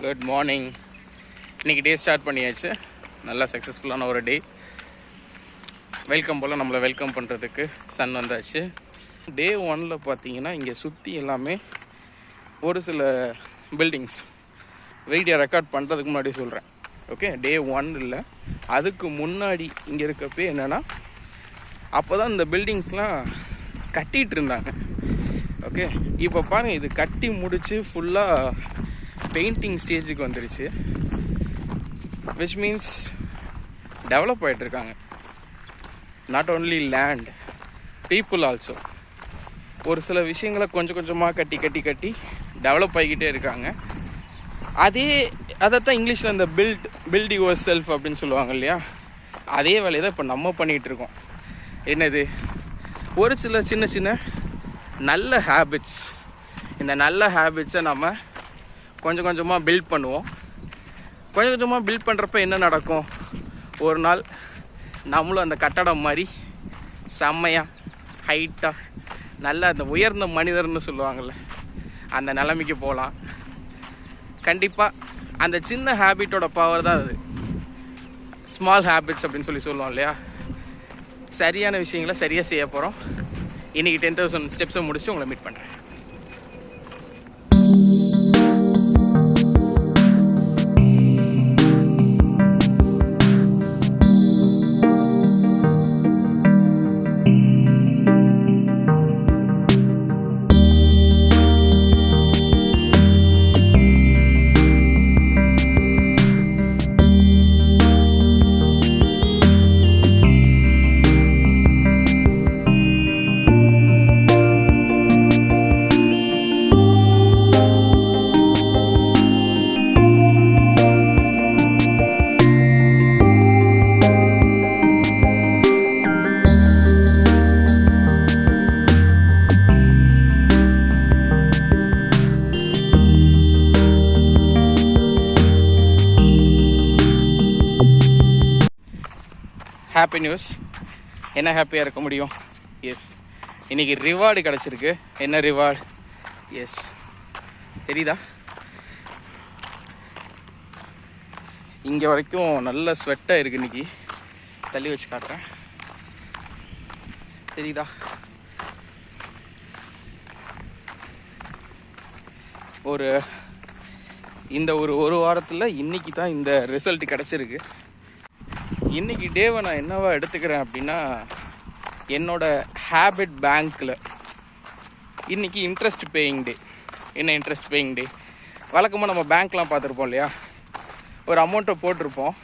Good morning. இன்றைக்கி day start பண்ணியாச்சு. நல்லா சக்ஸஸ்ஃபுல்லான ஒரு டே. வெல்கம் போல் நம்மளை வெல்கம் பண்ணுறதுக்கு சன் வந்தாச்சு. டே 1 பார்த்தீங்கன்னா இங்கே சுற்றி எல்லாமே ஒரு சில பில்டிங்ஸ் வீடியோ ரெக்கார்ட் பண்ணுறதுக்கு முன்னாடி சொல்கிறேன். ஓகே, டே 1 இல்லை, அதுக்கு முன்னாடி இங்கே இருக்கப்போ என்னென்னா அப்போ தான் இந்த பில்டிங்ஸ்லாம் கட்டிகிட்டு இருந்தாங்க. ஓகே, இப்போ பாருங்கள், இது கட்டி முடித்து ஃபுல்லாக பெயிண்டிங் ஸ்டேஜுக்கு வந்துருச்சு. விச் மீன்ஸ் டெவலப் ஆகிட்டுருக்காங்க. Not only land, people also. ஒரு சில விஷயங்களை கொஞ்சம் கொஞ்சமாக கட்டி டெவலப் ஆகிக்கிட்டே இருக்காங்க. அதைத்தான் இங்கிலீஷில் இந்த பில்ட் யுவர் செல்ஃப் அப்படின்னு சொல்லுவாங்க இல்லையா, அதே வேலையை தான் இப்போ நம்ம பண்ணிகிட்ருக்கோம். என்னது, ஒரு சில சின்ன சின்ன நல்ல ஹேபிட்ஸ். இந்த நல்ல ஹேபிட்ஸை நம்ம கொஞ்சம் கொஞ்சமாக பில்ட் பண்ணுவோம். கொஞ்சம் கொஞ்சமாக பில்ட் பண்ணுறப்ப என்ன நடக்கும், ஒரு நாள் நம்மளும் அந்த கட்டடம் மாதிரி செம்மையாக ஹைட்டாக நல்ல அந்த உயர்ந்த மனிதர்னு சொல்லுவாங்கள்ல, அந்த நிலைமைக்கு போகலாம். கண்டிப்பாக அந்த சின்ன ஹேபிட்டோட பவர் தான் அது. ஸ்மால் ஹேபிட்ஸ் அப்படின்னு சொல்லுவோம் இல்லையா. சரியான விஷயங்களை சரியாக செய்ய போகிறோம். இன்றைக்கி 10,000 ஸ்டெப்ஸை முடிச்சுட்டு உங்களை மீட் பண்ணுறேன். Happy news. என்ன ஹாப்பியாக இருக்க முடியும்? எஸ், இன்றைக்கி ரிவார்டு கிடச்சிருக்கு. என்ன ரிவார்டு? எஸ், தெரியுதா? இங்கே வரைக்கும் நல்ல ஸ்வெட்டாக இருக்குது. இன்றைக்கி தள்ளி வச்சு காட்டுறேன், தெரியுதா? ஒரு வாரத்தில் இன்றைக்கி தான் இந்த ரிசல்ட் கிடச்சிருக்கு. இன்றைக்கி டேவை நான் என்னவா எடுத்துக்கிறேன் அப்படின்னா, என்னோடய ஹேபிட் பேங்க்கில் இன்றைக்கி இன்ட்ரெஸ்ட் பேயிங் டே. என்ன இன்ட்ரெஸ்ட் பேயிங் டே? வழக்கமாக நம்ம பேங்க்லாம் பார்த்துருப்போம் இல்லையா, ஒரு அமௌண்ட்டை போட்டிருப்போம்.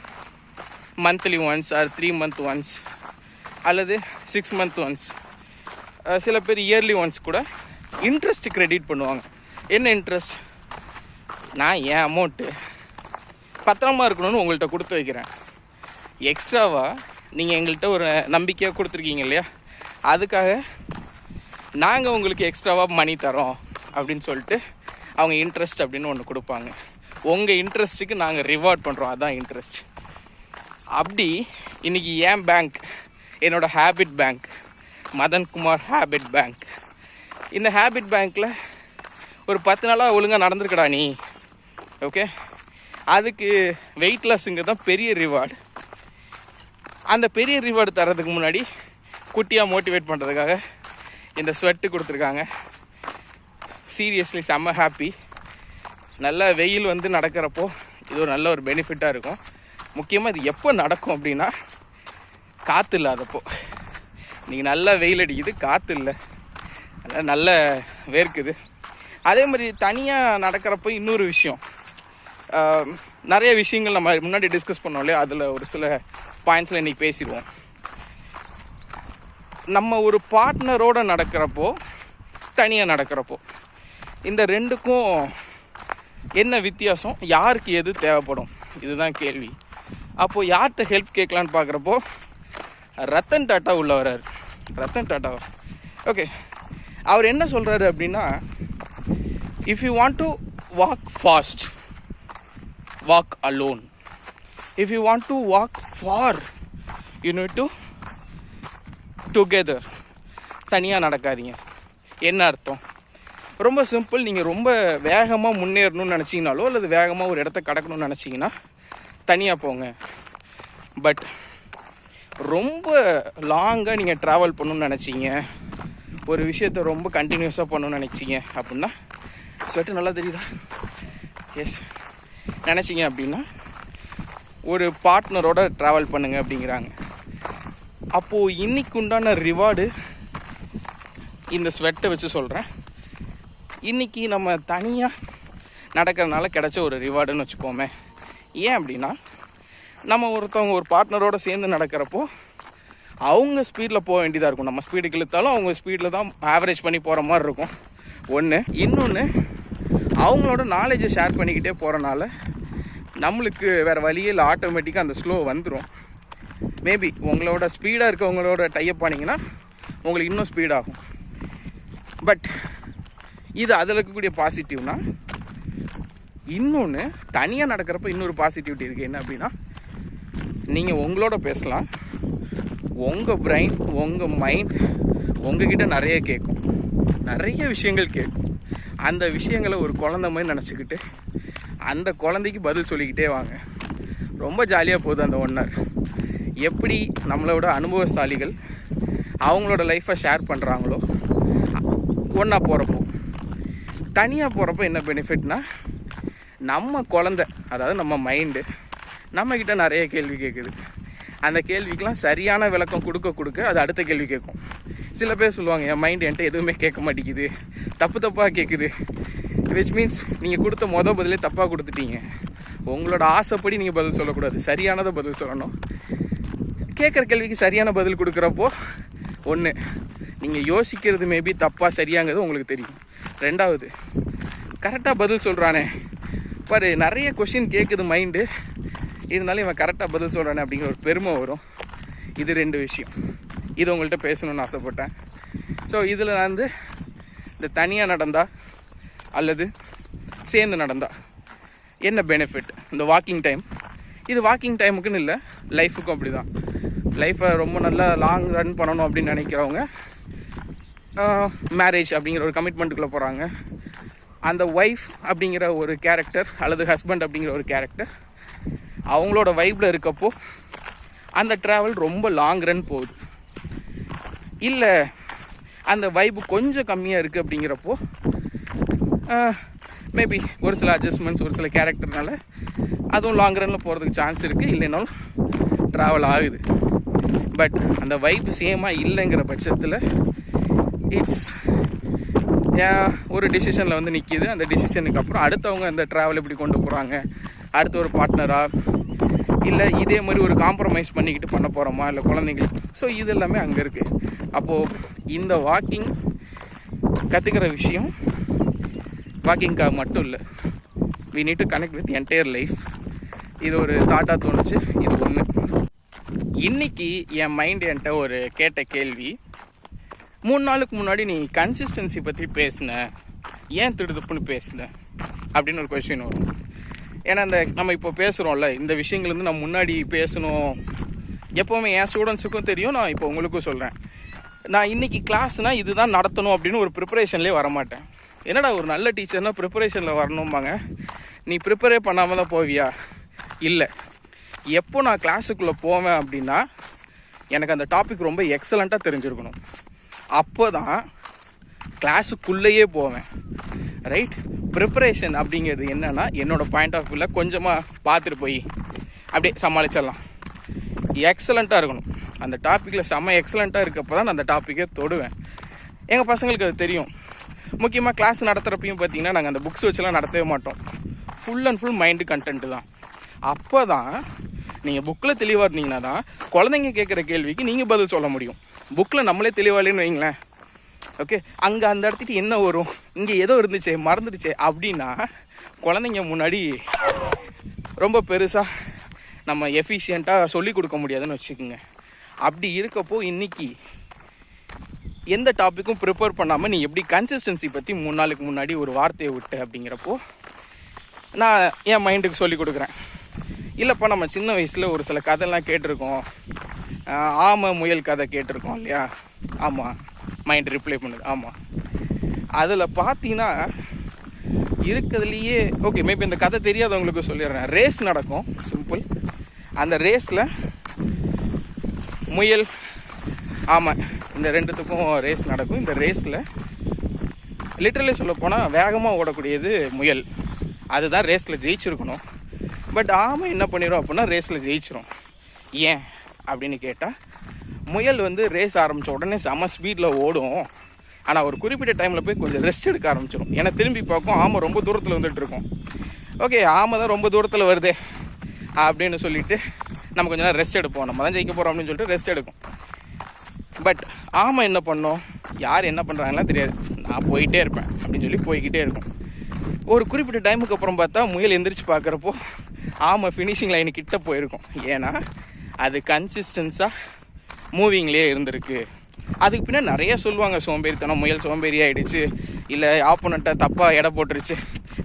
Monthly once or 3 month once அல்லது 6 month ஒன்ஸ், சில பேர் இயர்லி ஒன்ஸ் கூட இன்ட்ரெஸ்ட் கிரெடிட் பண்ணுவாங்க. என்ன இன்ட்ரெஸ்ட்? நான் என் அமௌண்ட்டு பத்திரமா இருக்கணும்னு உங்கள்கிட்ட கொடுத்து வைக்கிறேன். எக்ஸ்ட்ராவாக நீங்கள் எங்கள்கிட்ட ஒரு நம்பிக்கையாக கொடுத்துருக்கீங்க இல்லையா, அதுக்காக நாங்கள் உங்களுக்கு எக்ஸ்ட்ராவாக மணி தரோம் அப்படின்னு சொல்லிட்டு அவங்க இன்ட்ரெஸ்ட் அப்படின்னு ஒன்று கொடுப்பாங்க. உங்கள் இன்ட்ரெஸ்ட்டுக்கு நாங்கள் ரிவார்ட் பண்ணுறோம், அதுதான் இன்ட்ரெஸ்ட். அப்படி இன்றைக்கி என் பேங்க், என்னோடய habit bank, Madankumar habit bank. இந்த ஹேபிட் பேங்க்கில் ஒரு 10 நாளாக ஒழுங்காக நடந்திருக்கடா நீ, ஓகே, அதுக்கு வெயிட் லாஸுங்க தான் பெரிய ரிவார்டு. அந்த பெரிய ரிவார்டு தரதுக்கு முன்னாடி குட்டியாக மோட்டிவேட் பண்ணுறதுக்காக இந்த ஸ்வெட்டு கொடுத்துருக்காங்க. சீரியஸ்லி செம்ம ஹாப்பி. நல்ல வெயில் நடக்கிறப்போ இது ஒரு நல்ல ஒரு பெனிஃபிட்டாக இருக்கும். முக்கியமாக இது எப்போ நடக்கும் அப்படின்னா, காற்று இல்லாதப்போ. இன்றைக்கி நல்லா வெயில் அடிக்குது, காற்று இல்லை, நல்ல வேர்க்குது. அதே மாதிரி தனியாக நடக்கிறப்போ இன்னொரு விஷயம், நிறைய விஷயங்கள் நம்ம முன்னாடி டிஸ்கஸ் பண்ணோம் இல்லையா, அதில் ஒரு சில பாயிண்ட்ஸில் இன்றைக்கி பேசிடுவோம். நம்ம ஒரு பார்ட்னரோடு நடக்கிறப்போ, தனியாக நடக்கிறப்போ, இந்த ரெண்டுக்கும் என்ன வித்தியாசம், யாருக்கு எது தேவைப்படும், இதுதான் கேள்வி. அப்போது யார்கிட்ட ஹெல்ப் கேட்கலான்னு பார்க்குறப்போ ரத்தன் டாட்டா உள்ள வர்றார். ரத்தன் டாட்டா, ஓகே, அவர் என்ன சொல்கிறாரு அப்படின்னா, if you want to walk fast, walk alone. If you want to walk far, you need to together. தனியாக நடக்காதீங்க. என்ன அர்த்தம்? ரொம்ப சிம்பிள். நீங்கள் ரொம்ப வேகமாக முன்னேறணும்னு நினச்சிங்கனாலோ அல்லது வேகமாக ஒரு இடத்த கடக்கணும்னு நினச்சிங்கன்னா தனியாக போங்க. பட் ரொம்ப லாங்காக நீங்கள் ட்ராவல் பண்ணணும்னு நினச்சிங்க, ஒரு விஷயத்த ரொம்ப கண்டினியூஸாக பண்ணணும்னு நினச்சிங்க அப்படின்னா, ஸ்வெட்டு நல்லா தெரியுதா? எஸ், நினச்சிங்க அப்படின்னா ஒரு பார்ட்னரோட ட்ராவல் பண்ணுங்க அப்படிங்கிறாங்க. அப்போது இன்னைக்கு உண்டான ரிவார்டு இந்த ஸ்வெட்டை வச்சு சொல்கிறேன். இன்றைக்கி நம்ம தனியாக நடக்கிறதுனால கிடைச்ச ஒரு ரிவார்டுன்னு வச்சுக்கோமே. ஏன் அப்படின்னா, நம்ம ஒருத்தவங்க ஒரு பார்ட்னரோடு சேர்ந்து நடக்கிறப்போ அவங்க ஸ்பீடில் போக வேண்டியதாக இருக்கும். நம்ம ஸ்பீடுக்கு இழுத்தாலும் அவங்க ஸ்பீடில் தான் ஆவரேஜ் பண்ணி போகிற மாதிரி இருக்கும் ஒன்று. இன்னொன்று, அவங்களோட நாலேஜை ஷேர் பண்ணிக்கிட்டே போகிறனால நம்மளுக்கு வேறு வழியே இல்லை, ஆட்டோமேட்டிக்காக அந்த ஸ்லோ வந்துடும். மேபி உங்களோட ஸ்பீடாக இருக்கவங்களோட டைப் பண்ணிங்கன்னா உங்களுக்கு இன்னும் ஸ்பீடாகும். பட் இது அதில் இருக்கக்கூடிய பாசிட்டிவ்னா, இன்னொன்று தனியாக நடக்கிறப்ப இன்னொரு பாசிட்டிவிட்டி இருக்குது. என்ன அப்படின்னா, நீங்கள் உங்களோட பேசலாம், உங்கள் பிரெயின் உங்கள் மைண்ட் உங்ககிட்ட நிறைய கேட்கும், நிறைய விஷயங்கள் கேட்கும். அந்த விஷயங்களை ஒரு குழந்தை மாதிரி நினச்சிக்கிட்டு அந்த குழந்தைக்கு பதில் சொல்லிக்கிட்டே வாங்க. ரொம்ப ஜாலியாக போகுது அந்த 1 hour. எப்படி நம்மளோட அனுபவசாலிகள் அவங்களோட லைஃப்பை ஷேர் பண்ணுறாங்களோ ஒன்றா போகிறப்போ. தனியாக போகிறப்போ என்ன பெனிஃபிட்னா, நம்ம குழந்தை, அதாவது நம்ம மைண்டு நம்மக்கிட்ட நிறைய கேள்வி கேட்குது. அந்த கேள்விக்கெலாம் சரியான விளக்கம் கொடுக்க அது அடுத்த கேள்வி கேட்கும். சில பேர் சொல்லுவாங்க, என் மைண்டு என்கிட்ட எதுவுமே கேட்க மாட்டேங்குது, தப்பாக கேட்குது. விச் மீன்ஸ் நீங்கள் கொடுத்த பதிலே தப்பாக கொடுத்துட்டீங்க. உங்களோட ஆசைப்படி நீங்கள் பதில் சொல்லக்கூடாது, சரியானதை பதில் சொல்லணும். கேட்குற கேள்விக்கு சரியான பதில் கொடுக்குறப்போ, ஒன்று, நீங்கள் யோசிக்கிறது மேபி தப்பாக சரியாங்கிறது உங்களுக்கு தெரியும். 2வது, கரெக்டாக பதில் சொல்கிறானே பாரு, நிறைய கொஷின் கேட்குது மைண்டு, இருந்தாலும் இவன் கரெக்டாக பதில் சொல்கிறானே அப்படிங்கிற ஒரு பெருமை வரும். இது 2 விஷயம். இது உங்கள்கிட்ட பேசணுன்னு ஆசைப்பட்டேன். ஸோ இதில் நான் இந்த தனியாக நடந்தா அல்லது சேர்ந்து நடந்தா என்ன பெனிஃபிட், இந்த வாக்கிங் டைம். இது வாக்கிங் டைமுக்குன்னு இல்லை, லைஃபுக்கும் அப்படி தான். லைஃப்பை ரொம்ப நல்லா லாங் ரன் பண்ணணும் அப்படின்னு நினைக்கிறவங்க மேரேஜ் அப்படிங்கிற ஒரு கமிட்மெண்ட்டுக்குள்ளே போகிறாங்க. அந்த ஒய்ஃப் அப்படிங்கிற ஒரு கேரக்டர் அல்லது ஹஸ்பண்ட் அப்படிங்கிற ஒரு கேரக்டர் அவங்களோட வைப்பில் இருக்கப்போ அந்த ட்ராவல் ரொம்ப லாங் ரன் போகுது. இல்லை அந்த வைப்பு கொஞ்சம் கம்மியாக இருக்குது அப்படிங்கிறப்போ மேபி ஒரு சில அட்ஜஸ்ட்மெண்ட்ஸ், ஒரு சில கேரக்டர்னால அதுவும் லாங் ரனில் போகிறதுக்கு சான்ஸ் இருக்குது, இல்லைனாலும் ட்ராவல் ஆகுது. பட் அந்த வைப்பு சேமாக இல்லைங்கிற பட்சத்தில் இட்ஸ் ஒரு டிசிஷனில் நிற்கிது. அந்த டிசிஷனுக்கு அப்புறம் அடுத்தவங்க அந்த ட்ராவல் எப்படி கொண்டு போகிறாங்க, அடுத்த ஒரு பார்ட்னராக இல்லை இதே மாதிரி ஒரு காம்ப்ரமைஸ் பண்ணிக்கிட்டு பண்ண போகிறோமா, இல்லை குழந்தைங்களுக்கு. ஸோ இது எல்லாமே அங்கே இருக்குது. அப்போது இந்த வாக்கிங் கற்றுக்கிற விஷயம் வாக்கிங்காக மட்டும் இல்லை, we need to connect with entire life. இது ஒரு தாட்டாக தோணுச்சு. இது ஒன்று. இன்றைக்கி என் மைண்டு என்கிட்ட ஒரு கேட்ட கேள்வி, 3 நாளுக்கு முன்னாடி நீ கன்சிஸ்டன்சி பற்றி பேசின, ஏன் திடுதுப்புன்னு பேசின அப்படின்னு ஒரு கொஸ்டின் வரும். ஏன்னா நம்ம இப்போ பேசுகிறோம்ல, இந்த விஷயங்கள் நம்ம முன்னாடி பேசணும். எப்போவுமே என் ஸ்டூடெண்ட்ஸுக்கும் தெரியும், நான் இப்போ உங்களுக்கும் சொல்கிறேன். நான் இன்றைக்கி கிளாஸ்னால் இதுதான் நடத்தணும் அப்படின்னு ஒரு ப்ரிப்பரேஷன்லேயே வரமாட்டேன். என்னடா ஒரு நல்ல டீச்சர்னால் ப்ரிப்பரேஷனில் வரணும்பாங்க, நீ ப்ரிப்பரே பண்ணாமல் தான் போவியா? இல்லை, எப்போ நான் கிளாஸுக்குள்ளே போவேன் அப்படின்னா எனக்கு அந்த டாபிக் ரொம்ப எக்ஸலண்ட்டாக தெரிஞ்சிருக்கணும். அப்போ தான் கிளாஸுக்குள்ளேயே போவேன். ரைட்? ப்ரிப்பரேஷன் அப்படிங்கிறது என்னென்னா, என்னோடய பாயிண்ட் ஆஃப் வியூவில் கொஞ்சமாக பார்த்துட்டு போய் அப்படியே சமாளிச்சிடலாம். எக்ஸலண்ட்டாக இருக்கணும். அந்த டாப்பிக்கில் செம்ம எக்ஸலண்ட்டாக இருக்கப்போ தான் நான் அந்த டாப்பிக்கே தொடுவேன். எங்கள் பசங்களுக்கு அது தெரியும். முக்கியமாக கிளாஸ் நடத்துகிறப்பையும் பார்த்திங்கன்னா நாங்கள் அந்த புக்ஸ் வச்சுலாம் நடத்தவே மாட்டோம். Full and full mind content தான். அப்போ தான் நீங்கள் புக்கில் தெளிவாக இருந்தீங்கன்னா தான் குழந்தைங்க கேட்குற கேள்விக்கு நீங்கள் பதில் சொல்ல முடியும். புக்கில் நம்மளே தெளிவாக இல்லைன்னு வைங்களேன், ஓகே, அங்கே அந்த இடத்துக்கு என்ன வரும், இங்கே ஏதோ இருந்துச்சே மறந்துடுச்சே அப்படின்னா குழந்தைங்க முன்னாடி ரொம்ப பெருசாக நம்ம எஃபிஷியண்ட்டாக சொல்லிக் கொடுக்க முடியாதுன்னு வச்சுக்கோங்க. அப்படி இருக்கப்போ இன்றைக்கி எந்த டாப்பிக்கும் ப்ரிப்பேர் பண்ணாமல் நீ எப்படி கன்சிஸ்டன்சி பற்றி 3 நாளுக்கு முன்னாடி ஒரு வார்த்தையை விட்டு அப்படிங்கிறப்போ நான் என் மைண்டுக்கு சொல்லி கொடுக்குறேன். இல்லைப்பா, நம்ம சின்ன வயசில் ஒரு சில கதைலாம் கேட்டிருக்கோம், ஆமை முயல் கதை கேட்டிருக்கோம் இல்லையா? ஆமாம், மைண்ட் ரிப்ளை பண்ணுது. ஆமாம், அதில் பார்த்தீங்கன்னா இருக்கிறதுலையே ஓகே மேபி இந்த கதை தெரியாதவங்களுக்கு சொல்லிடுறேன். ரேஸ் நடக்கும், சிம்பிள். அந்த ரேஸில் முயல் ஆமாம் இந்த ரெண்டுத்துக்கும் ரேஸ் நடக்கும். இந்த ரேஸில் லிட்டரலி சொல்லப்போனால் வேகமாக ஓடக்கூடியது முயல், அதுதான் ரேஸில் ஜெயிச்சிருக்கணும். பட் ஆமை என்ன பண்ணிடும் அப்படின்னா ரேஸில் ஜெயிச்சிரும். ஏன் அப்படின்னு கேட்டால், முயல் வந்து ரேஸ் ஆரம்பித்த உடனே செம்ம ஸ்பீடில் ஓடும். ஆனால் ஒரு குறிப்பிட்ட டைமில் போய் கொஞ்சம் ரெஸ்ட் எடுக்க ஆரம்பிச்சிடும். ஏன்னா திரும்பி பார்க்கும் ஆமை ரொம்ப தூரத்தில் வந்துட்டு இருக்கும். ஓகே ஆமை தான் ரொம்ப தூரத்தில் வருதே அப்படின்னு சொல்லிட்டு நம்ம கொஞ்சம் நேரம் ரெஸ்ட் எடுப்போம், நம்ம தான் ஜெயிக்க போகிறோம் அப்படின்னு சொல்லிட்டு ரெஸ்ட் எடுக்கும். பட் ஆமை என்ன பண்ணோம், யார் என்ன பண்ணுறாங்கலாம் தெரியாது, நான் போயிட்டே இருப்பேன் அப்படின்னு சொல்லி போய்கிட்டே இருக்கும். ஒரு குறிப்பிட்ட டைமுக்கு அப்புறம் பார்த்தா முயல் எந்திரிச்சு பார்க்குறப்போ ஆமை ஃபினிஷிங் லைனு கிட்ட போயிருக்கும். ஏன்னா அது கன்சிஸ்டன்ஸாக மூவிங்லேயே இருந்திருக்கு. அதுக்கு பின்னாடி நிறைய சொல்லுவாங்க, சோம்பேறித்தனம், முயல் சோம்பேறி ஆகிடுச்சு, இல்லை ஆப்போனண்ட்டை தப்பாக எடை போட்டுருச்சு.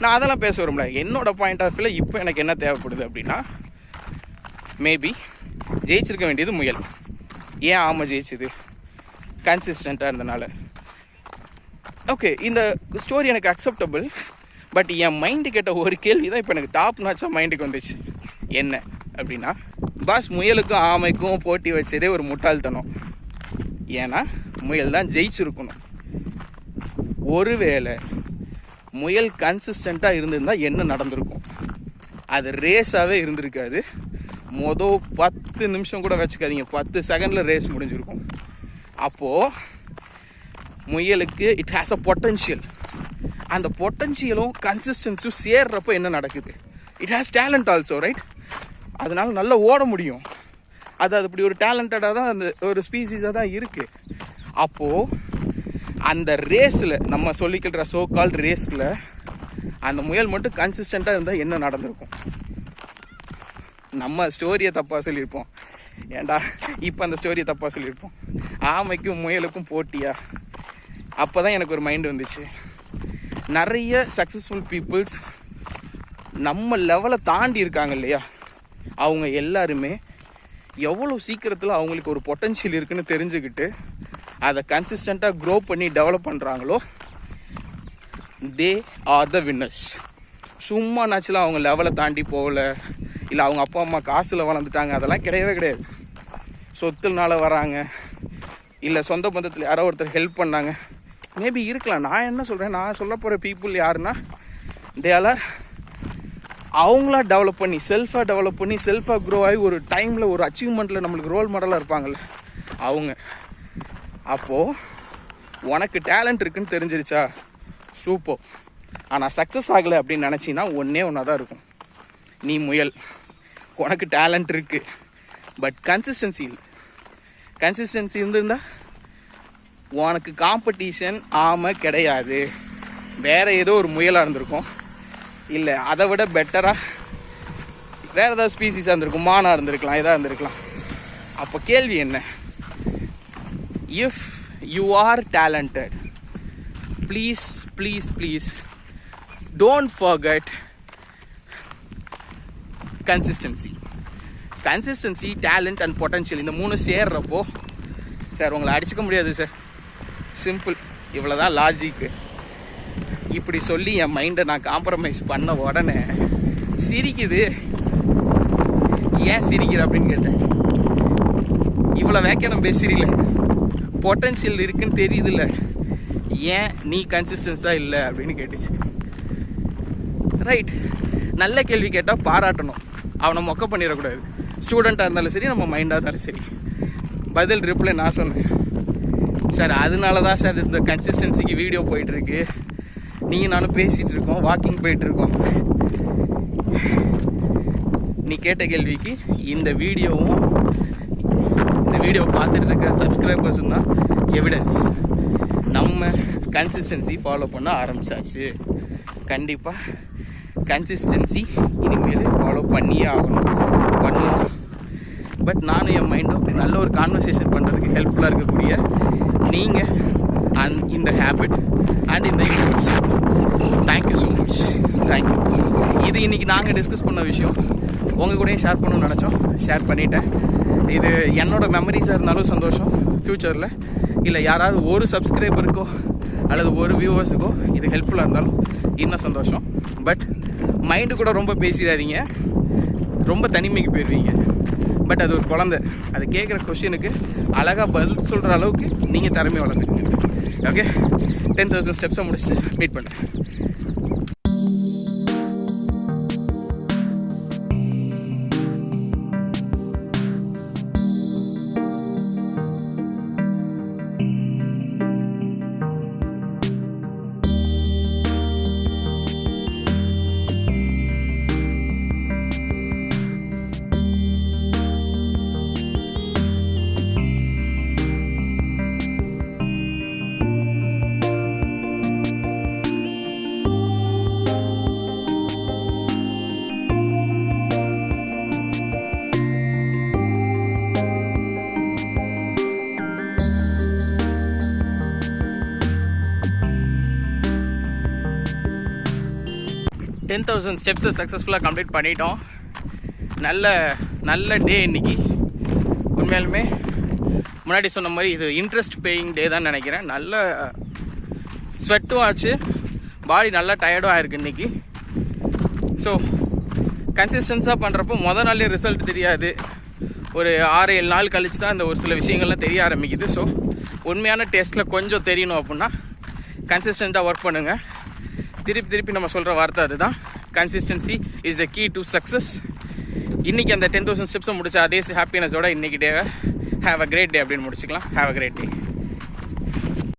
நான் அதெல்லாம் பேச வரும்ல. என்னோடய பாயிண்ட் ஆஃப் வியூவில் இப்போ எனக்கு என்ன தேவைப்படுது அப்படின்னா, மேபி ஜெயிச்சிருக்க வேண்டியது முயல். ஏன் ஆமை ஜெயிச்சுது? கன்சிஸ்டண்ட்டாக இருந்தனால. ஓகே இந்த ஸ்டோரி எனக்கு அக்செப்டபிள். பட் என் மைண்டு கேட்ட ஒரு கேள்வி தான் இப்போ எனக்கு டாப் நாச்சாக மைண்டுக்கு வந்துச்சு. என்ன அப்படின்னா, பாஸ் முயலுக்கும் ஆமைக்கும் போட்டி வச்சதே ஒரு முட்டாள்தனம். ஏன்னா முயல் தான் ஜெயிச்சிருக்கணும். ஒருவேளை முயல் கன்சிஸ்டண்ட்டாக இருந்திருந்தால் என்ன நடந்திருக்கும்? அது ரேஸாகவே இருந்திருக்காது. மொதல் 10 நிமிஷம் கூட வச்சுக்காதீங்க, 10 செகண்டில் ரேஸ் முடிஞ்சிருக்கும். அப்போது முயலுக்கு இட் ஹேஸ் அ பொட்டன்ஷியல். அந்த பொட்டன்ஷியலும் கன்சிஸ்டன்ஸும் சேர்றப்போ என்ன நடக்குது? It has talent also, right? அதனால நல்லா ஓட முடியும். அது அப்படி ஒரு டேலண்டடாக தான் அந்த ஒரு ஸ்பீசிஸாக தான் இருக்குது. அப்போது அந்த ரேஸில், நம்ம சொல்லிக்கிற சோ கால்ட் ரேஸில், அந்த முயல் மட்டும் கன்சிஸ்டண்ட்டாக இருந்தால் என்ன நடந்திருக்கும்? நம்ம ஸ்டோரியை தப்பாக சொல்லியிருப்போம். ஏண்டா இப்போ அந்த ஸ்டோரியை தப்பாக சொல்லியிருப்போம். ஆமைக்கும் முயலுக்கும் போட்டியா? அப்போ தான் எனக்கு ஒரு மைண்டு வந்துச்சு. நிறைய சக்ஸஸ்ஃபுல் பீப்புள்ஸ் நம்ம லெவலை தாண்டி இருக்காங்க இல்லையா, அவங்க எல்லாருமே எவ்வளோ சீக்கிரத்தில் அவங்களுக்கு ஒரு பொட்டன்ஷியல் இருக்குதுன்னு தெரிஞ்சுக்கிட்டு அதை கன்சிஸ்டண்ட்டாக க்ரோ பண்ணி டெவலப் பண்ணுறாங்களோ, தே ஆர் த வின்னர்ஸ். சும்மா நாச்சுலாம் அவங்க லெவலை தாண்டி போகல, இல்லை அவங்க அப்பா அம்மா காசில் வளர்ந்துட்டாங்க, அதெல்லாம் கிடையவே கிடையாது. சொத்துனால வராங்க, இல்லை சொந்த பந்தத்தில் யாரோ ஒருத்தர் ஹெல்ப் பண்ணாங்க, மேபி இருக்கலாம். நான் என்ன சொல்கிறேன், நான் சொல்ல போகிற பீப்புள் யாருன்னா, தே ஆர் அவங்களா டெவலப் பண்ணி, செல்ஃபாக டெவலப் பண்ணி, செல்ஃபாக க்ரோ ஆகி ஒரு டைமில் ஒரு அச்சீவ்மெண்ட்டில் நம்மளுக்கு ரோல் மாடலாக இருப்பாங்கள்ல அவங்க. அப்போது உனக்கு டேலண்ட் இருக்குன்னு தெரிஞ்சிருச்சா, சூப்பர். ஆனால் சக்ஸஸ் ஆகலை அப்படின்னு நினச்சின்னா ஒன்றா தான் இருக்கும். நீ முயல், உனக்கு டேலண்ட் இருக்குது, பட் கன்சிஸ்டன்சி இல்லை. கன்சிஸ்டன்சி இருந்திருந்தா உனக்கு காம்படிஷன் ஆமை கிடையாது, வேறு ஏதோ ஒரு முயலாக இருந்திருக்கும், இல்லை அதை விட பெட்டராக வேறு ஏதாவது ஸ்பீசிஸாக இருந்திருக்கும், மானாக இருந்திருக்கலாம், எதாக இருந்திருக்கலாம். அப்போ கேள்வி என்ன? If you are talented, please please please don't forget consistency. Consistency, talent and potential, இந்த 3 சேர்றப்போ, சார் உங்களை அடிச்சுக்க முடியாது சார், சிம்பிள், இவ்வளோதான் லாஜிக்கு. இப்படி சொல்லி என் மைண்டை நான் காம்ப்ரமைஸ் பண்ண உடனே சிரிக்குது. ஏன் சிரிக்கிற அப்படின்னு கேட்டேன். இவ்வளோ வேக்கனம் பேசுறீல, பொட்டன்ஷியல் இருக்குன்னு தெரியுதுல்ல, ஏன் நீ கன்சிஸ்டன்ஸாக இல்லை அப்படின்னு கேட்டுச்சு. ரைட், நல்ல கேள்வி கேட்டால் பாராட்டணும், அவனை மொக்க பண்ணிடக்கூடாது. ஸ்டூடெண்ட்டாக இருந்தாலும் சரி, நம்ம மைண்டாக இருந்தாலும் சரி. பதில் ரிப்ளை நான் சொன்னேன், சார் அதனால தான் சார் இந்த கன்சிஸ்டன்சிக்கு வீடியோ போயிட்டுருக்கு, நீங்கள் நானும் பேசிகிட்டு இருக்கோம், வாக்கிங் போயிட்டுருக்கோம். நீ கேட்ட கேள்விக்கு இந்த வீடியோ பார்த்துட்டு இருக்க சப்ஸ்கிரைபர்ஸும் தான் எவிடன்ஸ். நம்ம கன்சிஸ்டன்சி ஃபாலோ பண்ண ஆரம்பித்தாச்சு. கண்டிப்பாக கன்சிஸ்டன்சி இனிமேல் ஃபாலோ பண்ணியே ஆகணும், பண்ணுவோம். பட் நானும் என் மைண்டும் அப்படி நல்ல ஒரு கான்வர்சேஷன் பண்ணுறதுக்கு ஹெல்ப்ஃபுல்லாக இருக்கக்கூடிய நீங்கள் அண்ட் இந்த ஹேபிட் அண்ட் இந்த universe, thank you so much, thank you. இது இன்றைக்கி நாங்கள் டிஸ்கஸ் பண்ண விஷயம் உங்கள் கூடயும் ஷேர் பண்ணணும்னு நினச்சோம், ஷேர் பண்ணிட்டேன். இது என்னோடய மெமரிஸாக இருந்தாலும் சந்தோஷம். ஃப்யூச்சரில் இல்லை யாராவது ஒரு சப்ஸ்கிரைபருக்கோ அல்லது ஒரு வியூவர்ஸுக்கோ இது ஹெல்ப்ஃபுல்லாக இருந்தாலும் இன்னும் சந்தோஷம். பட் மைண்டு கூட ரொம்ப பேசிடாதீங்க, ரொம்ப தனிமைக்கு போயிடுவீங்க. பட் அது ஒரு குழந்தை, அது கேட்குற கொஷினுக்கு அழகாக பதில் சொல்கிற அளவுக்கு நீங்கள் திறமையை வளர்த்துக்குங்க. ஓகே, 10,000 ஸ்டெப்ஸை முடிச்சுட்டு மீட் பண்ணுறேன். $10,000 ஸ்டெப்ஸை சக்ஸஸ்ஃபுல்லாக கம்ப்ளீட் பண்ணிட்டோம். நல்ல டே இன்னைக்கு. உண்மையாலுமே முன்னாடி சொன்ன மாதிரி இது இன்ட்ரெஸ்ட் பேயிங் டே தான் நினைக்கிறேன். நல்ல ஸ்வெட்டும் ஆச்சு, பாடி நல்லா டயர்டும் ஆயிருக்கு இன்றைக்கி. ஸோ கன்சிஸ்டன்ஸாக பண்ணுறப்போ மொதல் நாளே ரிசல்ட் தெரியாது, ஒரு 6-7 நாள் கழிச்சு தான் இந்த ஒரு சில விஷயங்கள்லாம் தெரிய ஆரம்பிக்குது. ஸோ உண்மையான டேஸ்ட்டில் கொஞ்சம் தெரியணும் அப்படின்னா கன்சிஸ்டண்ட்டாக ஒர்க் பண்ணுங்கள். திருப்பி நம்ம சொல்கிற வார்த்தை அதுதான், consistency is the key to success. இன்றைக்கி அந்த 10,000 ஸ்டெப்ஸை முடிச்ச அதே ஹாப்பினஸோட இன்றைக்கி டேவை ஹேவ் அ கிரேட் டே அப்படின்னு முடிச்சுக்கலாம். Have a great day.